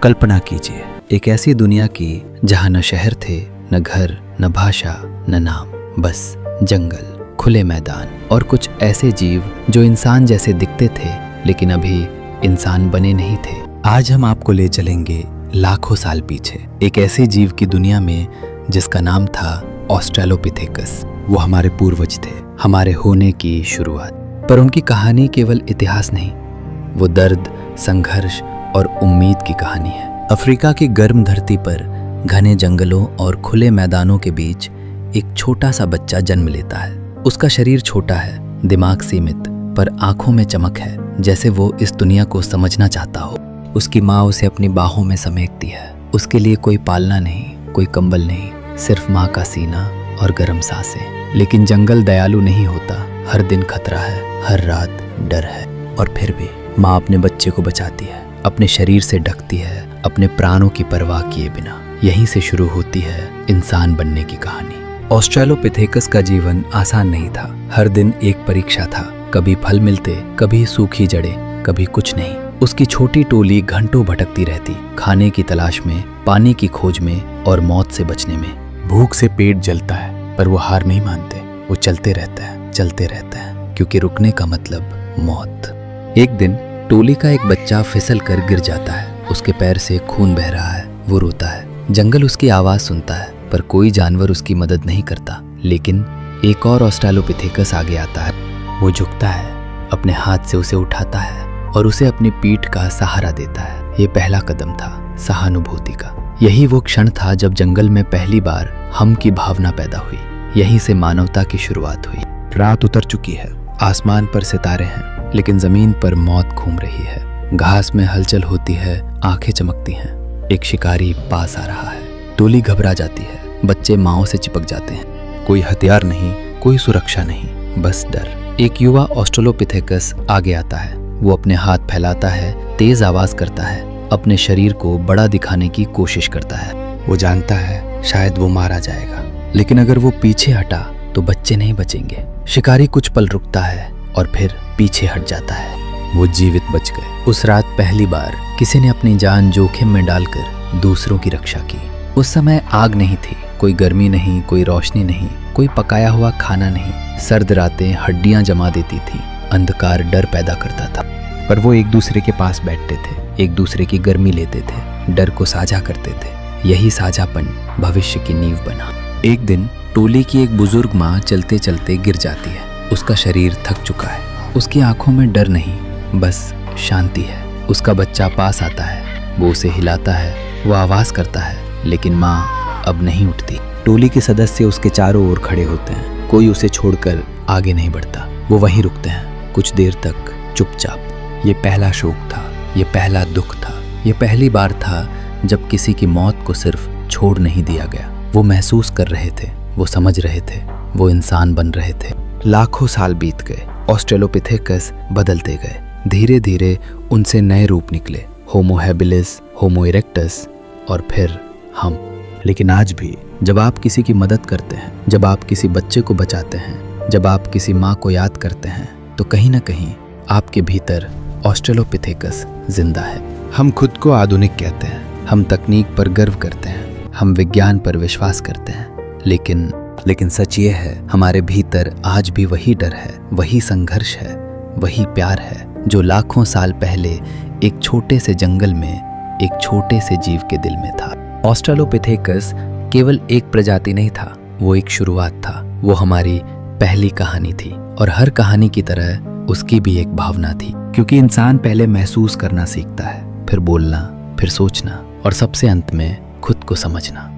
कल्पना कीजिए एक ऐसी दुनिया की जहां न शहर थे, न घर, न भाषा, न नाम, बस जंगल, खुले मैदान और कुछ ऐसे जीव जो इंसान जैसे दिखते थे लेकिन अभी इंसान बने नहीं थे। आज हम आपको ले चलेंगे लाखों साल पीछे, एक ऐसे जीव की दुनिया में जिसका नाम था ऑस्ट्रेलोपिथेकस। वो हमारे पूर्वज थे, हमारे होने की शुरुआत। पर उनकी कहानी केवल इतिहास नहीं, वो दर्द, संघर्ष और उम्मीद की कहानी है। अफ्रीका की गर्म धरती पर घने जंगलों और खुले मैदानों के बीच एक छोटा सा बच्चा जन्म लेता है। उसका शरीर छोटा है, दिमाग सीमित, पर आंखों में चमक है, जैसे वो इस दुनिया को समझना चाहता हो। उसकी माँ उसे अपनी बाहों में समेटती है। उसके लिए कोई पालना नहीं, कोई कंबल नहीं, सिर्फ माँ का सीना और गर्म सांसें। लेकिन जंगल दयालु नहीं होता, हर दिन खतरा है, हर रात डर है। और फिर भी माँ अपने बच्चे को बचाती है, अपने शरीर से ढकती है, अपने प्राणों की परवाह किए बिना। यहीं से शुरू होती है इंसान बनने की कहानी। ऑस्ट्रेलोपिथेकस का जीवन आसान नहीं था। हर दिन एक परीक्षा था, कभी फल मिलते, कभी सूखी जड़ें, कभी कुछ नहीं। उसकी छोटी टोली घंटों भटकती रहती, खाने की तलाश में, पानी की खोज में और मौत से बचने में। भूख से पेट जलता है, पर वो हार नहीं मानते। वो चलते रहता है, चलते रहता है, क्योंकि रुकने का मतलब मौत। एक दिन टोली का एक बच्चा फिसल कर गिर जाता है। उसके पैर से खून बह रहा है, वो रोता है। जंगल उसकी आवाज सुनता है, पर कोई जानवर उसकी मदद नहीं करता। लेकिन एक और ऑस्ट्रेलोपिथेकस आगे आता है। वो झुकता है, अपने हाथ से उसे उठाता है और उसे अपनी पीठ का सहारा देता है। ये पहला कदम था सहानुभूति का। यही वो क्षण था जब जंगल में पहली बार हम की भावना पैदा हुई। यहीं से मानवता की शुरुआत हुई। रात उतर चुकी है, आसमान पर सितारे हैं, लेकिन जमीन पर मौत घूम रही है। घास में हलचल होती है, आंखें चमकती हैं। एक शिकारी पास आ रहा है। टोली घबरा जाती है, बच्चे माओ से चिपक जाते हैं। कोई हथियार नहीं, कोई सुरक्षा नहीं, बस डर। एक युवा ऑस्ट्रेलोपिथेकस आगे आता है। वो अपने हाथ फैलाता है, तेज आवाज करता है, अपने शरीर को बड़ा दिखाने की कोशिश करता है। वो जानता है शायद वो मारा जाएगा, लेकिन अगर वो पीछे हटा तो बच्चे नहीं बचेंगे। शिकारी कुछ पल रुकता है और फिर पीछे हट जाता है। वो जीवित बच गए। उस रात पहली बार किसी ने अपनी जान जोखिम में डालकर दूसरों की रक्षा की। उस समय आग नहीं थी, कोई गर्मी नहीं, कोई रोशनी नहीं, कोई पकाया हुआ खाना नहीं। सर्द रातें हड्डियां जमा देती थी, अंधकार डर पैदा करता था। पर वो एक दूसरे के पास बैठते थे, एक दूसरे की गर्मी लेते थे, डर को साझा करते थे। यही साझापन भविष्य की नींव बना। एक दिन टोली की एक बुजुर्ग माँ चलते चलते गिर जाती है। उसका शरीर थक चुका है, उसकी आंखों में डर नहीं, बस शांति है। उसका बच्चा पास आता है, वो उसे हिलाता है, वो आवाज करता है, लेकिन माँ अब नहीं उठती। टोली के सदस्य उसके चारों ओर खड़े होते हैं, कोई उसे छोड़कर आगे नहीं बढ़ता। वो वहीं रुकते हैं, कुछ देर तक चुपचाप। ये पहला शोक था, ये पहला दुख था, ये पहली बार था जब किसी की मौत को सिर्फ छोड़ नहीं दिया गया। वो महसूस कर रहे थे, वो समझ रहे थे, वो इंसान बन रहे थे। लाखों साल बीत गए, ऑस्ट्रेलोपिथेकस बदलते गए। धीरे धीरे उनसे नए रूप निकले, होमो हैबिलिस, होमो इरेक्टस और फिर हम। लेकिन आज भी जब आप किसी की मदद करते हैं, जब आप किसी बच्चे को बचाते हैं, जब आप किसी माँ को याद करते हैं, तो कहीं ना कहीं आपके भीतर ऑस्ट्रेलोपिथेकस जिंदा है। हम खुद को आधुनिक कहते हैं, हम तकनीक पर गर्व करते हैं, हम विज्ञान पर विश्वास करते हैं, लेकिन सच ये है, हमारे भीतर आज भी वही डर है, वही संघर्ष है, वही प्यार है जो लाखों साल पहले एक छोटे से जंगल में एक छोटे से जीव के दिल में था। ऑस्ट्रेलोपिथेकस केवल एक प्रजाति नहीं था, वो एक शुरुआत था। वो हमारी पहली कहानी थी और हर कहानी की तरह उसकी भी एक भावना थी, क्योंकि इंसान पहले महसूस करना सीखता है, फिर बोलना, फिर सोचना और सबसे अंत में खुद को समझना।